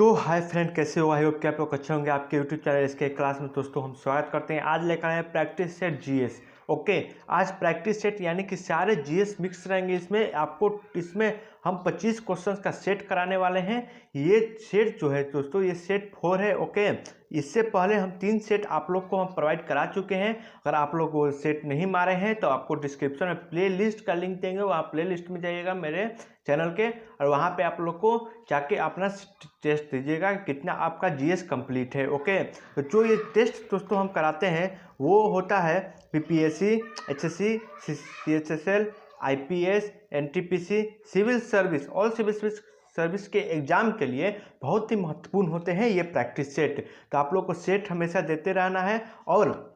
तो hi friend, कैसे हो? आई होप कि आप लोग अच्छे होंगे। आपके यूट्यूब चैनल इसके क्लास में दोस्तों हम स्वागत करते हैं। आज लेकर आए हैं प्रैक्टिस सेट जीएस। ओके, आज प्रैक्टिस सेट यानी कि सारे जीएस मिक्स रहेंगे इसमें। आपको इसमें हम 25 क्वेश्चंस का सेट कराने वाले हैं। ये सेट जो है दोस्तों, ये सेट 4 है। ओके, इससे पहले हम 3 सेट आप लोग को हम प्रोवाइड करा चुके हैं। अगर आप लोग वो सेट नहीं मारे हैं तो आपको डिस्क्रिप्शन में प्ले लिस्ट का लिंक देंगे, वहाँ प्ले लिस्ट में जाइएगा मेरे चैनल के, और वहाँ पे आप लोग को जाके अपना टेस्ट दीजिएगा कितना आपका जीएस कंप्लीट है। ओके, तो जो ये टेस्ट दोस्तों हम कराते हैं वो होता है BPSC, HSC, CHSL, IPS, NTPC, civil service, all civil service के एग्जाम के लिए बहुत ही महत्वपूर्ण होते हैं ये प्रैक्टिस सेट। तो आप लोग को सेट हमेशा देते रहना है और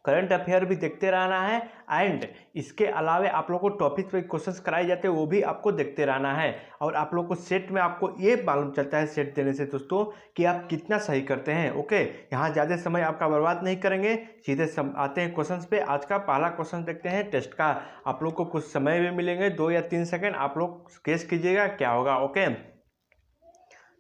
करंट अफेयर भी देखते रहना है। एंड इसके अलावा आप लोग को टॉपिक पे क्वेश्चंस कराए जाते हैं वो भी आपको देखते रहना है। और आप लोग को सेट में आपको ये मालूम चलता है सेट देने से दोस्तों कि आप कितना सही करते हैं। ओके, यहाँ ज़्यादा समय आपका बर्बाद नहीं करेंगे, सीधे आते हैं क्वेश्चंस पे। आज का पहला क्वेश्चन देखते हैं टेस्ट का। आप लोग को कुछ समय भी मिलेंगे, 2 या 3 सेकेंड, आप लोग गेस कीजिएगा क्या होगा। ओके,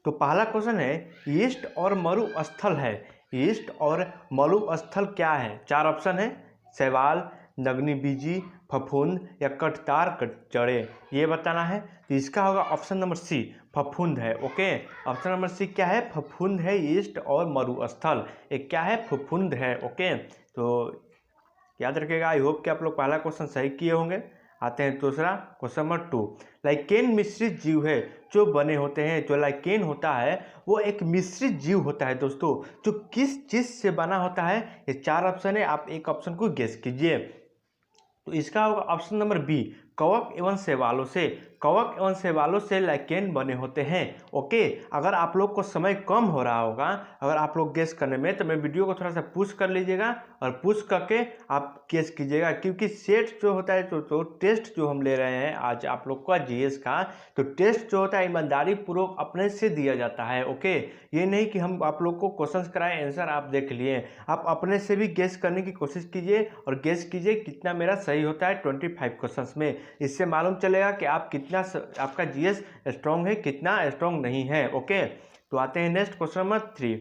तो पहला क्वेश्चन है ईस्ट और मरुस्थल है। ईस्ट और मरुस्थल क्या है? 4 ऑप्शन है, शैवाल, नग्नबीजी, फफूंद या कटतार जड़े, ये बताना है। तो इसका होगा ऑप्शन नंबर सी, फफूंद है। ओके, ऑप्शन नंबर सी क्या है? फफूंद है। ईस्ट और मरुस्थल एक क्या है? फफूंद है। ओके, तो याद रखिएगा। आई होप कि आप लोग पहला क्वेश्चन सही किए होंगे। आते हैं दूसरा क्वेश्चन नंबर 2। लाइकेन मिश्रित जीव है जो बने होते हैं। जो लाइकेन होता है वो एक मिश्रित जीव होता है दोस्तों। जो किस चीज से बना होता है? ये 4 ऑप्शन है, आप एक ऑप्शन को गेस कीजिए। तो इसका होगा ऑप्शन नंबर बी, कवक एवं शैवालों से। कवक एवं शैवालों से लाइकेन बने होते हैं। ओके, अगर आप लोग को समय कम हो रहा होगा, अगर आप लोग गेस करने में, तो मैं वीडियो को थोड़ा सा पुश कर लीजिएगा और पुश करके आप गेस कीजिएगा। क्योंकि सेट जो होता है तो टेस्ट जो हम ले रहे हैं आज आप लोग का जीएस का, तो टेस्ट जो होता है ईमानदारी पूर्वक अपने से दिया जाता है। ओके, ये नहीं कि हम आप लोग को क्वेश्चंस कराए, आंसर आप देख लिए। आप अपने से भी गेस करने की कोशिश कीजिए और गेस कीजिए कितना मेरा सही होता है 25 क्वेश्चंस में। इससे मालूम चलेगा कि आप कितना आपका जीएस स्ट्रांग है, कितना स्ट्रांग नहीं है। ओके, तो आते हैं next question number 3।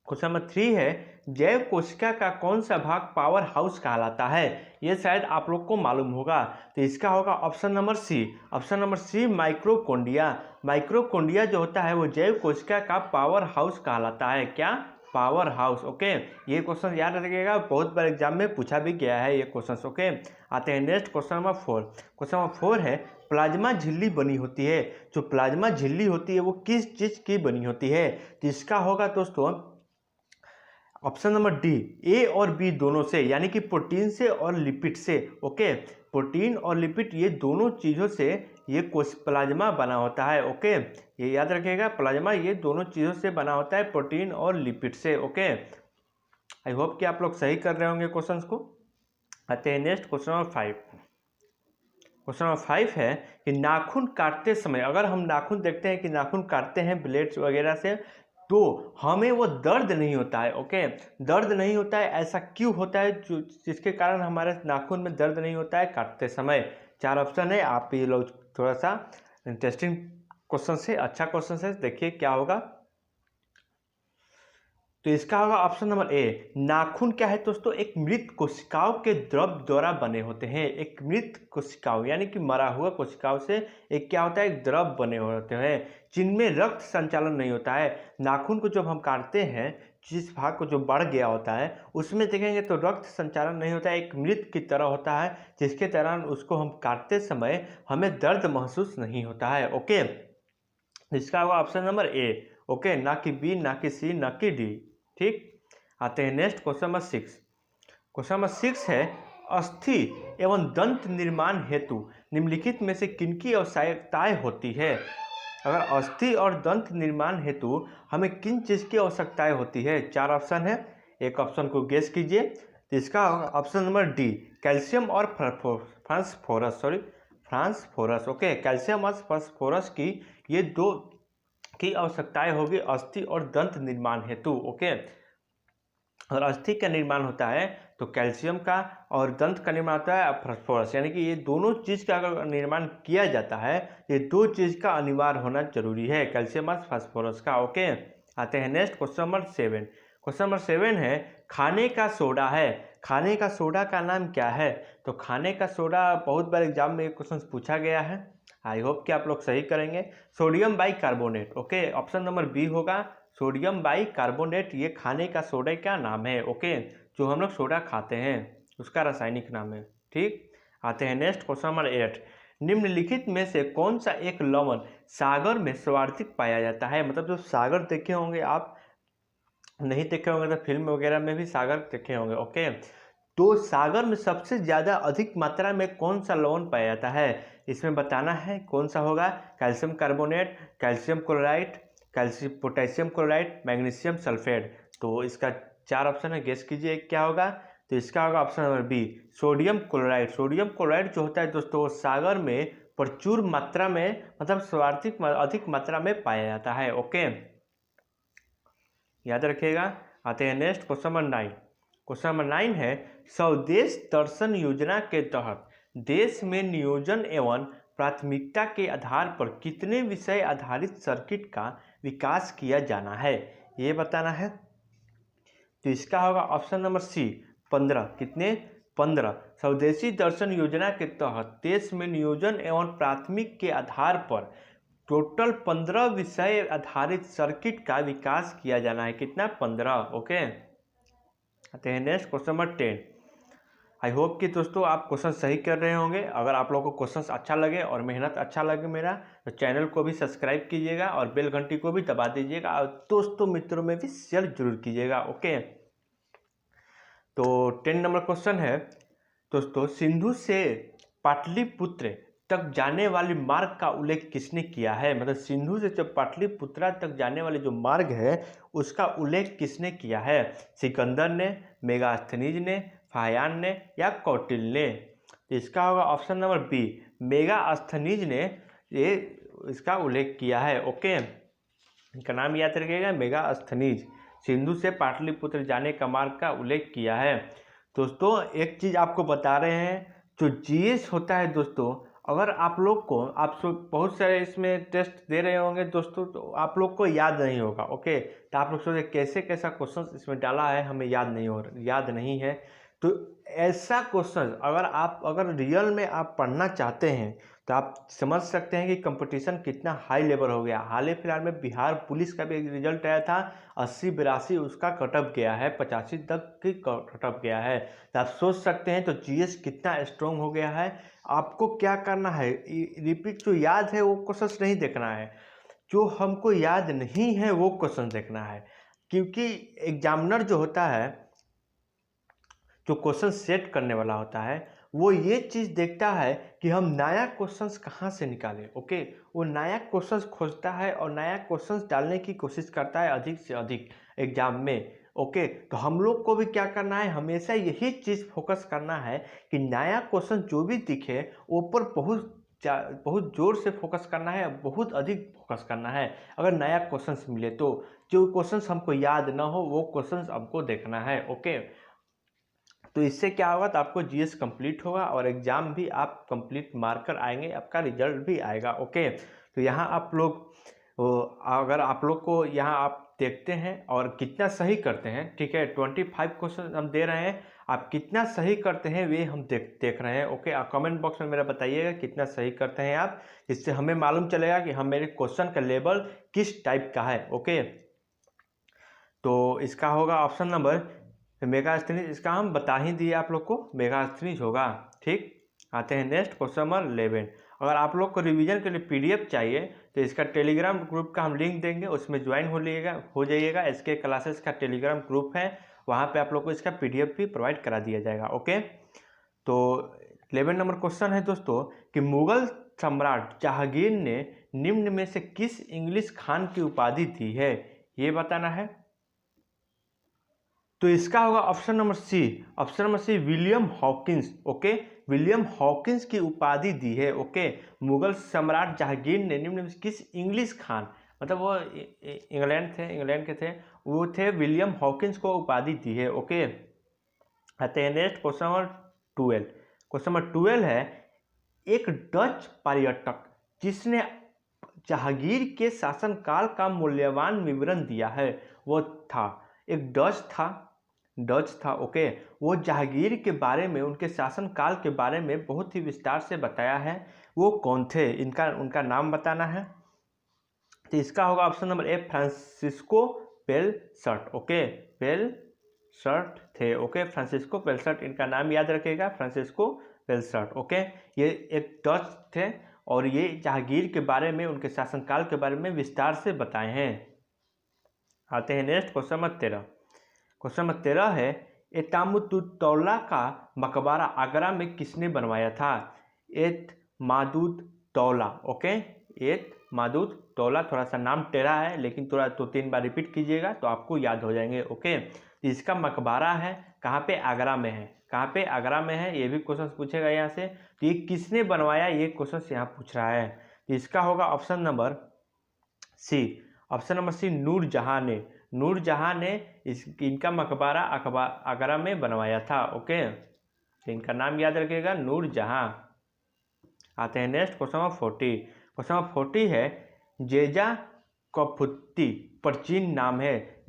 Question number 3 है जैव कोशिका का कौन सा भाग पावर हाउस कहलाता है? ये शायद आप लोग को मालूम होगा। तो इसका होगा option number C, option number C, microconidia. Microconidia जो होता है वो जैव कोशिका का पावर हाउस कहलाता है। क्या? Power house. ओके, ये क्वेश्चन याद रखिएगा, बहुत बार एग्जाम में पूछा भी गया है ये क्वेश्चन। ओके, आते हैं next question number 4। Question number 4 है प्लाज्मा झिल्ली बनी होती है। जो प्लाज्मा झिल्ली होती है वो किस चीज की बनी होती है? तो इसका होगा दोस्तों ऑप्शन नंबर डी, ए और बी दोनों से, यानी कि प्रोटीन से और लिपिड से। ओके, प्रोटीन और लिपिड ये दोनों चीज़ों से ये प्लाज्मा बना होता है। ओके, ये याद रखिएगा, प्लाज्मा ये दोनों चीज़ों से बना होता है, प्रोटीन और लिपिड से। ओके, आई होप कि आप लोग सही कर रहे होंगे क्वेश्चंस को। आते हैं next question number 5। Question number 5 है कि नाखून काटते समय, अगर हम नाखून देखते हैं कि नाखून काटते हैं ब्लेड्स वगैरह से, तो हमें वो दर्द नहीं होता है। ओके, दर्द नहीं होता है, ऐसा क्यों होता है जो जिसके कारण हमारे नाखून में दर्द नहीं होता है काटते समय? 4 ऑप्शन है, आप ये लोग थोड़ा सा इंटरेस्टिंग क्वेश्चन से, अच्छा क्वेश्चन से, देखिए क्या होगा। तो इसका होगा ऑप्शन नंबर ए, नाखून क्या है दोस्तों? एक मृत कोशिकाओं के द्रव द्वारा बने होते हैं। एक मृत कोशिकाओं यानी कि मरा हुआ कोशिकाओं से एक क्या होता है? एक द्रव बने होते हैं जिनमें रक्त संचालन नहीं होता है। नाखून को जब हम काटते हैं, जिस भाग को जो बढ़ गया होता है उसमें देखेंगे तो रक्त संचालन नहीं होता है, एक मृत की तरह होता है, जिसके दौरान उसको हम काटते समय हमें दर्द महसूस नहीं होता है। ओके, इसका होगा ऑप्शन नंबर ए। ओके, ना कि बी, ना कि सी, ना कि डी। ठीक, आते हैं next question number 6। Question number 6 है अस्थि एवं दंत निर्माण हेतु निम्नलिखित में से किनकी आवश्यकताएं होती है? अगर अस्थि और दंत निर्माण हेतु हमें किन चीज़ की आवश्यकताएं होती है? 4 ऑप्शन है, एक ऑप्शन को गेस कीजिए। तो इसका ऑप्शन नंबर डी, कैल्शियम और फास्फोरस। ओके, कैल्शियम और फास्फोरस की ये दो की आवश्यकताएं होगी अस्थि और दंत निर्माण हेतु। ओके, और अस्थि का निर्माण होता है तो कैल्शियम का, और दंत का निर्माण होता है फास्फोरस। यानी कि ये दोनों चीज़ का अगर निर्माण किया जाता है, ये दो चीज़ का अनिवार्य होना जरूरी है, कैल्शियम और फास्फोरस का। ओके, आते हैं next question number 7। Question number 7 है, खाने का सोडा है, खाने का सोडा का नाम क्या है? तो खाने का सोडा बहुत बार एग्जाम में क्वेश्चन पूछा गया है, आई होप कि आप लोग सही करेंगे। Sodium bicarbonate. Okay, option number B होगा सोडियम बाइकार्बोनेट, ये खाने का सोडा का नाम है। ओके, जो हम लोग सोडा खाते हैं उसका रासायनिक नाम है। ठीक, आते हैं नेक्स्ट क्वेश्चन नंबर 8। निम्नलिखित में से कौन सा एक लवण सागर में सर्वाधिक पाया जाता है? मतलब जो सागर देखे होंगे आप, नहीं देखे होंगे तो फिल्म वगैरह में भी सागर देखे होंगे। ओके, तो सागर में सबसे ज़्यादा अधिक मात्रा में कौन सा लवण पाया जाता है? इसमें बताना है कौन सा होगा। Calcium carbonate, calcium chloride, calcium potassium chloride, magnesium sulphate. तो इसका 4 ऑप्शन है, गेस कीजिए क्या होगा। तो इसका होगा option number B sodium chloride. Sodium chloride जो होता है दोस्तों, सागर में प्रचुर मात्रा में, मतलब सर्वाधिक अधिक मात्रा में पाया जाता है। ओके, याद रखिएगा। आते हैं next question number 9। Question number 9 है, स्वदेश दर्शन योजना के तहत देश में नियोजन एवं प्राथमिकता के आधार पर कितने विषय आधारित सर्किट का विकास किया जाना है, ये बताना है। तो इसका होगा ऑप्शन नंबर सी 15। कितने? 15। स्वदेशी दर्शन योजना के तहत देश में नियोजन एवं प्राथमिक के आधार पर टोटल 15 विषय आधारित सर्किट का विकास किया जाना है। कितना? 15। ओके, आते हैं next question number 10। I hope कि दोस्तों आप क्वेश्चन सही कर रहे होंगे। अगर आप लोगों को क्वेश्चन अच्छा लगे और मेहनत अच्छा लगे मेरा, तो चैनल को भी सब्सक्राइब कीजिएगा और बेल घंटी को भी दबा दीजिएगा और दोस्तों मित्रों में भी शेयर जरूर कीजिएगा। ओके, तो 10 नंबर क्वेश्चन है दोस्तों, सिंधु से पाटलिपुत्र तक जाने वाली मार्ग का उल्लेख किसने किया है? मतलब सिंधु से जब पाटलिपुत्रा तक जाने वाले जो मार्ग है उसका उल्लेख किसने किया है? सिकंदर ने, मेगास्थनीज ने, फाहियान ने या कौटिल्य ने? तो इसका होगा ऑप्शन नंबर बी मेगास्थनीज ने ये इसका उल्लेख किया है। ओके, इनका नाम याद रखिएगा, मेगास्थनीज। सिंधु से पाटलिपुत्र जाने का मार्ग का उल्लेख किया है। दोस्तों एक चीज़ आपको बता रहे हैं, जो जीएस होता है दोस्तों, अगर आप लोग को, आप बहुत सारे इसमें टेस्ट दे रहे होंगे दोस्तों, तो आप लोग को याद नहीं होगा। ओके, तो आप लोग सोचे कैसे कैसा क्वेश्चन इसमें डाला है, हमें याद नहीं है। तो ऐसा क्वेश्चन अगर रियल में आप पढ़ना चाहते हैं तो आप समझ सकते हैं कि कंपटीशन कितना हाई लेवल हो गया। हाल ही फिलहाल में बिहार पुलिस का भी एक रिजल्ट आया था, 80-82 उसका कटअप गया है, 85 तक की कटअप गया है। तो आप सोच सकते हैं तो जीएस कितना स्ट्रॉन्ग हो गया है। आपको क्या करना है, रिपीट जो याद है वो क्वेश्चन नहीं देखना है, जो हमको याद नहीं है वो क्वेश्चन देखना है। क्योंकि एग्जामिनर जो होता है, जो क्वेश्चन सेट करने वाला होता है, वो ये चीज़ देखता है कि हम नया क्वेश्चंस कहाँ से निकालें। ओके, वो नया क्वेश्चंस खोजता है और नया क्वेश्चंस डालने की कोशिश करता है अधिक से अधिक एग्जाम में। ओके, तो हम लोग को भी क्या करना है, हमेशा यही चीज़ फोकस करना है कि नया क्वेश्चन जो भी दिखे ऊपर बहुत जोर से फोकस करना है, बहुत अधिक फोकस करना है। अगर नया क्वेश्चंस मिले तो जो क्वेश्चंस हमको याद ना हो वो क्वेश्चंस हमको देखना है। ओके, तो इससे क्या होगा, तो आपको जीएस कंप्लीट होगा और एग्जाम भी आप कंप्लीट मार्कर आएंगे, आपका रिजल्ट भी आएगा। ओके, तो यहाँ आप लोग अगर आप लोग को यहाँ आप देखते हैं और कितना सही करते हैं, ठीक है, 25 क्वेश्चन हम दे रहे हैं, आप कितना सही करते हैं वे हम देख रहे हैं। ओके, आप कमेंट बॉक्स में मेरा बताइएगा कितना सही करते हैं आप, इससे हमें मालूम चलेगा कि हम मेरे क्वेश्चन का लेवल किस टाइप का है। ओके, तो इसका होगा ऑप्शन नंबर मेगास्थनीज, इसका हम बता ही दिए आप लोग को, मेगास्थनीज होगा। ठीक, आते हैं नेक्स्ट क्वेश्चन नंबर 11। अगर आप लोग को रिवीजन के लिए पीडीएफ चाहिए तो इसका टेलीग्राम ग्रुप का हम लिंक देंगे, उसमें ज्वाइन हो जाइएगा। इसके क्लासेस का टेलीग्राम ग्रुप है, वहाँ पे आप लोग को इसका पीडीएफ भी प्रोवाइड करा दिया जाएगा। ओके, तो 11 नंबर क्वेश्चन है दोस्तों कि मुगल सम्राट जहांगीर ने निम्न में से किस इंग्लिश खान की उपाधि दी है, ये बताना है। तो इसका होगा option number C William Hawkins. Okay, William Hawkins की उपाधि दी है। ओके, मुगल सम्राट जहांगीर ने निम्न में किस इंग्लिश खान मतलब वो इंग्लैंड के थे, वो थे विलियम हॉकिंस को उपाधि दी है। ओके, आते हैं next question number 12। Question number 12 है, एक डच पर्यटक जिसने जहांगीर के शासनकाल का मूल्यवान विवरण दिया है, वो था, एक डच था। ओके, वो जहांगीर के बारे में, उनके शासनकाल के बारे में बहुत ही विस्तार से बताया है। वो कौन थे, उनका नाम बताना है। तो इसका होगा option number A, Francisco Pelsaert. Okay, Pelsaert थे। ओके, फ्रांसिस्को पेलसट, इनका नाम याद रखिएगा, फ्रांसिस्को पेलसट। ओके, ये एक डच थे और ये जहांगीर के बारे में, उनके शासनकाल के बारे में विस्तार से बताए हैं। आते हैं next question number 13। Question number 13 है, एटामुद्दौला का मकबरा आगरा में किसने बनवाया था? एतमादुद्दौला। ओके, एतमादुद्दौला, थोड़ा सा नाम टेढ़ा है लेकिन थोड़ा 2-3 बार रिपीट कीजिएगा तो आपको याद हो जाएंगे। ओके, इसका मकबरा है कहाँ पे? आगरा में है। कहाँ पे? आगरा में है। ये भी क्वेश्चन पूछेगा यहाँ से, तो ये किसने बनवाया, ये क्वेश्चन यहाँ पूछ रहा है। तो इसका होगा option number C. Option number C, Nurjahan ने इनका मकबरा आगरा में बनवाया था। ओके, तो इनका नाम याद रखिएगा, नूरजहां। आते हैं next question number 40। Question number 40 है, जेजा कफुक्ती प्राचीन नाम है।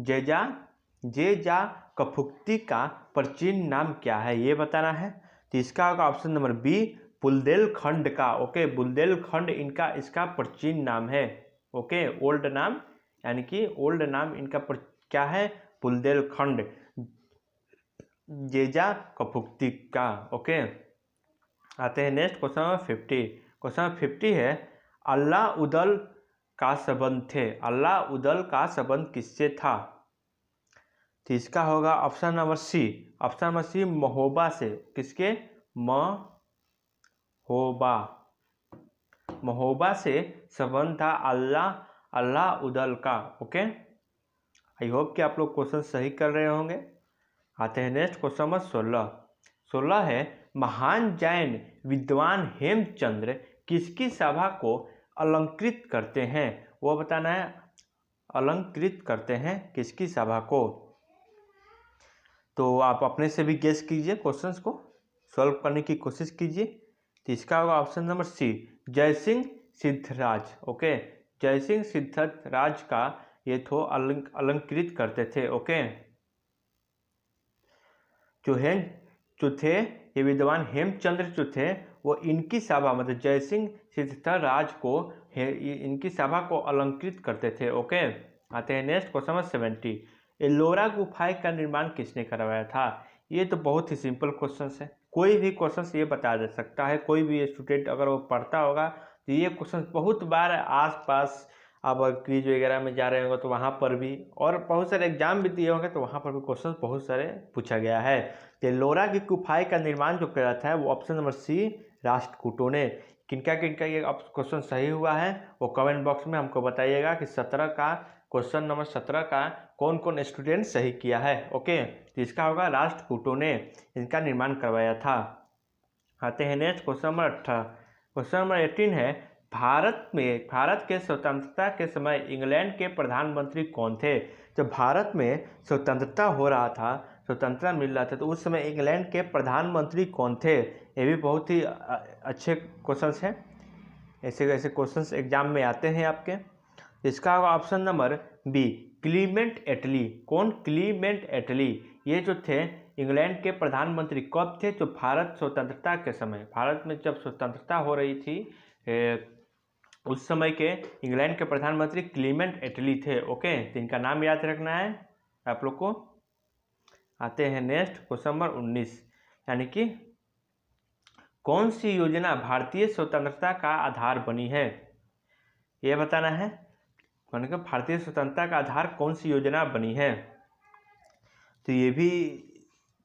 जेजा कफुक्ती का प्राचीन नाम क्या है, ये बताना है। तो इसका होगा ऑप्शन नंबर बी, बुंदेलखंड का। ओके, बुंदेलखंड इसका प्राचीन नाम है। ओके, ओल्ड नाम, यानी कि ओल्ड नाम इनका क्या है? बुंदेलखंड, जेजा कफुक्ती का। ओके, आते हैं next question number 50। Question number 50 है, अलाउद्दौला का संबंध थे। अलाउद्दौला का संबंध किससे था? तो इसका होगा option number C. Option number C, Mahoba से। किसके? महोबा से संबंध था अलाउद्दौला का। ओके, आई होप कि आप लोग क्वेश्चन सही कर रहे होंगे। आते हैं नेक्स्ट क्वेश्चन नंबर 16 है, महान जैन विद्वान हेमचंद्र किसकी सभा को अलंकृत करते हैं, वो बताना है। अलंकृत करते हैं किसकी सभा को? तो आप अपने से भी गेस कीजिए, क्वेश्चंस को सॉल्व करने की कोशिश कीजिए। तो इसका होगा option number C, Jaisingh Siddhraj. Okay, Jaisingh Siddhraj का ये तो अलंकृत करते थे। ओके, जो थे ये विद्वान हेमचंद्र जो थे, वो इनकी सभा, मतलब जयसिंह सिद्धराज को इनकी सभा को अलंकृत करते थे। ओके, आते हैं नेक्स्ट क्वेश्चन नंबर 70। एलोरा गुफाएं का निर्माण किसने करवाया था? ये तो बहुत ही सिंपल क्वेश्चन है, कोई भी क्वेश्चन ये बता दे सकता है। कोई भी स्टूडेंट अगर वो पढ़ता होगा तो ये क्वेश्चन बहुत बार आसपास, आप क्विज वगैरह में जा रहे होंगे तो वहाँ पर भी, और बहुत सारे एग्जाम भी दिए होंगे तो वहाँ पर भी क्वेश्चन बहुत सारे पूछा गया है। तो एलोरा की गुफाएं का निर्माण जो करा था वो ऑप्शन नंबर सी, राष्ट्रकूटों ने। किनका ये क्वेश्चन सही हुआ है वो कमेंट बॉक्स में हमको बताइएगा कि क्वेश्चन नंबर 17 का कौन कौन स्टूडेंट सही किया है। ओके, तो इसका होगा राष्ट्रकूटों ने इनका निर्माण करवाया था। आते हैं next question number 18। Question number 18 है, भारत के स्वतंत्रता के समय इंग्लैंड के प्रधानमंत्री कौन थे? जब भारत में स्वतंत्रता हो रहा था, स्वतंत्रता मिल रहा था, तो उस समय इंग्लैंड के प्रधानमंत्री कौन थे? ये भी बहुत ही अच्छे क्वेश्चंस हैं, ऐसे क्वेश्चंस एग्जाम में आते हैं आपके। इसका होगा ऑप्शन नंबर बी, क्लीमेंट एटली। कौन? क्लीमेंट एटली। ये जो थे इंग्लैंड के प्रधानमंत्री कब थे? जो भारत स्वतंत्रता के समय, भारत में जब स्वतंत्रता हो रही थी उस समय के इंग्लैंड के प्रधानमंत्री क्लीमेंट एटली थे। ओके, तो इनका नाम याद रखना है आप लोग को। आते हैं नेक्स्ट क्वेश्चन नंबर 19, यानी कि कौन सी योजना भारतीय स्वतंत्रता का आधार बनी है, ये बताना है। मतलब भारतीय स्वतंत्रता का आधार कौन सी योजना बनी है? तो ये भी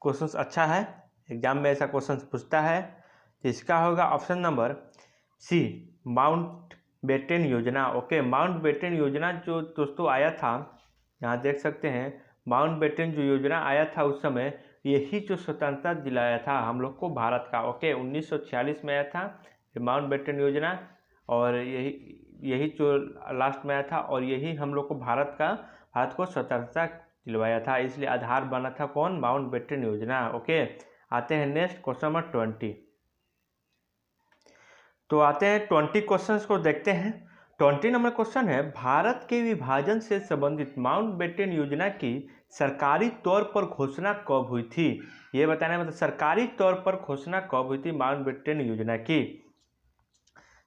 क्वेश्चन अच्छा है, एग्जाम में ऐसा क्वेश्चन पूछता है। तो इसका होगा ऑप्शन नंबर सी, माउंटबेटन योजना। ओके, माउंटबेटन योजना जो दोस्तों आया था, यहाँ देख सकते हैं, माउंटबेटन जो योजना आया था उस समय, यही जो स्वतंत्रता दिलाया था हम लोग को भारत का। ओके, 1946 में आया था माउंटबेटन योजना, और यही यही जो लास्ट में आया था और यही हम लोग को भारत को स्वतंत्रता दिलवाया था, इसलिए आधार बना था कौन, माउंटबेटन योजना। ओके, आते हैं नेक्स्ट क्वेश्चन नंबर 20। तो आते हैं 20 क्वेश्चंस को देखते हैं। 20 नंबर क्वेश्चन है, भारत के विभाजन से संबंधित माउंटबेटन योजना की सरकारी तौर पर घोषणा कब हुई थी? ये बताना है, मतलब सरकारी तौर पर घोषणा कब हुई थी माउंटबेटन योजना की?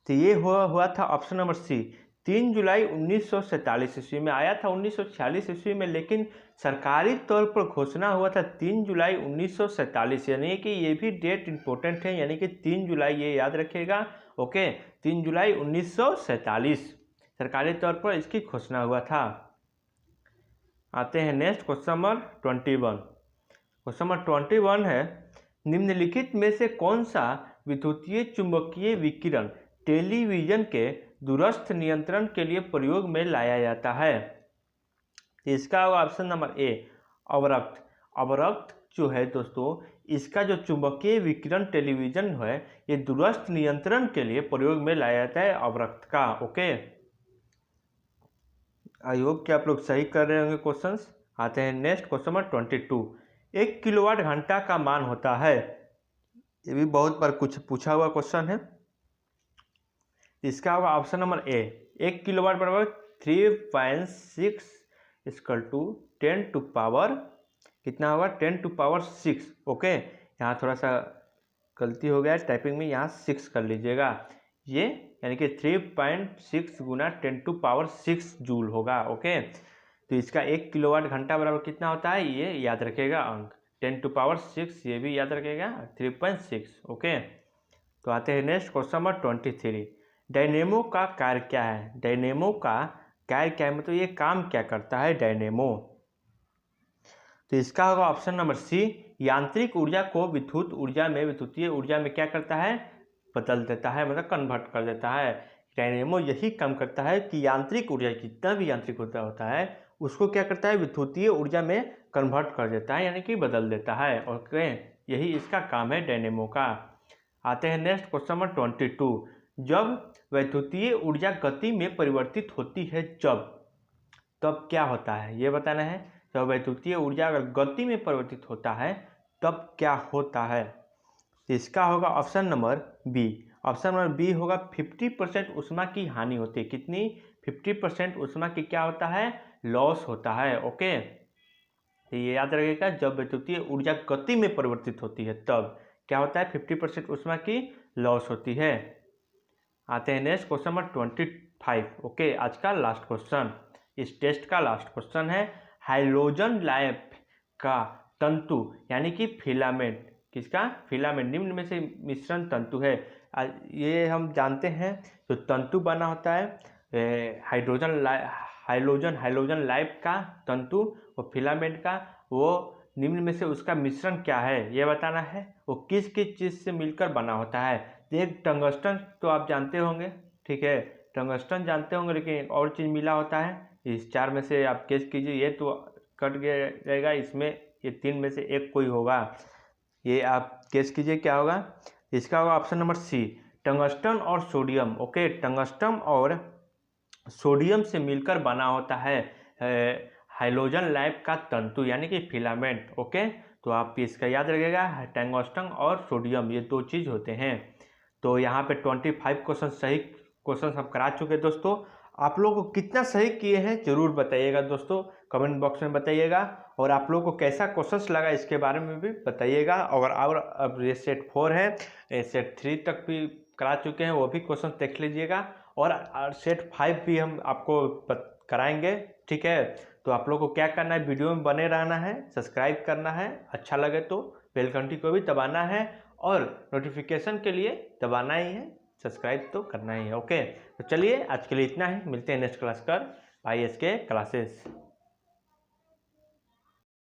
तो ये हुआ था ऑप्शन नंबर सी, 3 जुलाई 1947 ईस्वी में। आया था 1946 ईस्वी में, लेकिन सरकारी तौर पर घोषणा हुआ था 3 जुलाई 1947, यानी कि ये भी डेट इंपॉर्टेंट है, यानी कि 3 जुलाई, ये याद रखिएगा। ओके, 3 जुलाई 1947 सरकारी तौर पर इसकी घोषणा हुआ था। आते हैं next question number 21। Question number 21 है, निम्नलिखित में से कौन सा विद्युतीय चुंबकीय विकिरण टेलीविजन के दूरस्थ नियंत्रण के लिए प्रयोग में लाया जाता है? इसका ऑप्शन नंबर ए, अवरक्त। अवरक्त जो है दोस्तों, इसका जो चुंबकीय विकिरण टेलीविजन है, ये दूरस्थ नियंत्रण के लिए प्रयोग में लाया जाता है अवरक्त का। ओके, आई होप कि आप लोग सही कर रहे होंगे क्वेश्चंस। आते हैं नेक्स्ट क्वेश्चन नंबर 22। 1 किलोवाट घंटा का मान होता है, ये भी बहुत बार कुछ पूछा हुआ क्वेश्चन है। इसका होगा ऑप्शन नंबर ए, 1 किलोवाट बराबर 3.6 इक्वल टू 10 टू पावर कितना होगा, 10 टू पावर 6। ओके, यहाँ थोड़ा सा गलती हो गया है टाइपिंग में, यहाँ 6 कर लीजिएगा। ये यानी कि 3.6 गुना 10 टू पावर 6 जूल होगा। ओके, तो इसका 1 किलोवाट घंटा बराबर कितना होता है, ये याद रखिएगा अंक, 10 टू पावर 6, ये भी याद रखिएगा 3.6। ओके, तो आते हैं नेक्स्ट क्वेश्चन नंबर 23। डायनेमो का कार्य क्या है? डायनेमो का कार्य क्या है, मतलब ये काम क्या करता है डायनेमो? तो इसका होगा ऑप्शन नंबर सी, यांत्रिक ऊर्जा को विद्युत ऊर्जा में, विद्युतीय ऊर्जा में क्या करता है, बदल देता है, मतलब कन्वर्ट कर देता है। डायनेमो यही काम करता है कि यांत्रिक ऊर्जा, जितना भी यांत्रिक ऊर्जा होता है उसको क्या करता है, विद्युतीय ऊर्जा में कन्वर्ट कर देता है, यानी कि बदल देता है। ओके, यही इसका काम है डायनेमो का। आते हैं नेक्स्ट क्वेश्चन नंबर 22। जब वैद्युतीय ऊर्जा गति में परिवर्तित होती है, तब क्या होता है, ये बताना है। जब वैद्युतीय ऊर्जा अगर गति में परिवर्तित होता है तब क्या होता है? इसका होगा option number B. Option number B होगा 50% ऊष्मा की हानि होती है। कितनी? 50% ऊष्मा की क्या होता है, लॉस होता है। ओके, तो ये याद रखिएगा, जब वैद्युतीय ऊर्जा गति में परिवर्तित होती है तब क्या होता है, 50% ऊष्मा की लॉस होती है। आते हैं नेक्स्ट क्वेश्चन नंबर 25। ओके, आज का लास्ट क्वेश्चन, इस टेस्ट का लास्ट क्वेश्चन है, हाइड्रोजन लैंप का तंतु यानी कि फिलामेंट, किसका? फिलामेंट निम्न में से मिश्रण तंतु है। ये हम जानते हैं, जो तंतु बना होता है हाइड्रोजन लैंप का तंतु, वो फिलामेंट का, वो निम्न में से उसका मिश्रण क्या है ये बताना है। वो किस किस चीज़ से मिलकर बना होता है? एक टंगस्टन तो आप जानते होंगे, ठीक है, टंगस्टन जानते होंगे, लेकिन एक और चीज़ मिला होता है। इस 4 में से आप गेस कीजिए, ये तो कट गया जाएगा, इसमें ये 3 में से एक कोई होगा, ये आप गेस कीजिए क्या होगा। इसका होगा ऑप्शन नंबर सी, टंगस्टन और सोडियम। ओके, टंगस्टन और सोडियम से मिलकर बना होता है हाइड्रोजन लैंप का तंतु यानी कि फिलामेंट। ओके, तो आप इसका याद रखिएगा, टंगस्टन और सोडियम ये 2 चीज़ होते हैं। तो यहाँ पे 25 क्वेश्चन सही क्वेश्चन हम करा चुके हैं दोस्तों। आप लोग को कितना सही किए हैं जरूर बताइएगा दोस्तों, कमेंट बॉक्स में बताइएगा। और आप लोग को कैसा क्वेश्चन लगा इसके बारे में भी बताइएगा। और अब ये सेट 4 है, सेट 3 तक भी करा चुके हैं, वो भी क्वेश्चन देख लीजिएगा। और सेट 5 भी हम आपको कराएंगे, ठीक है। तो आप लोग को क्या करना है, वीडियो में बने रहना है, सब्सक्राइब करना है, अच्छा लगे तो बेल घंटी को भी दबाना है, और नोटिफिकेशन के लिए दबाना ही है, सब्सक्राइब तो करना ही है। ओके, तो चलिए आज के लिए इतना ही, मिलते हैं नेक्स्ट क्लास कर IAS के क्लासेस।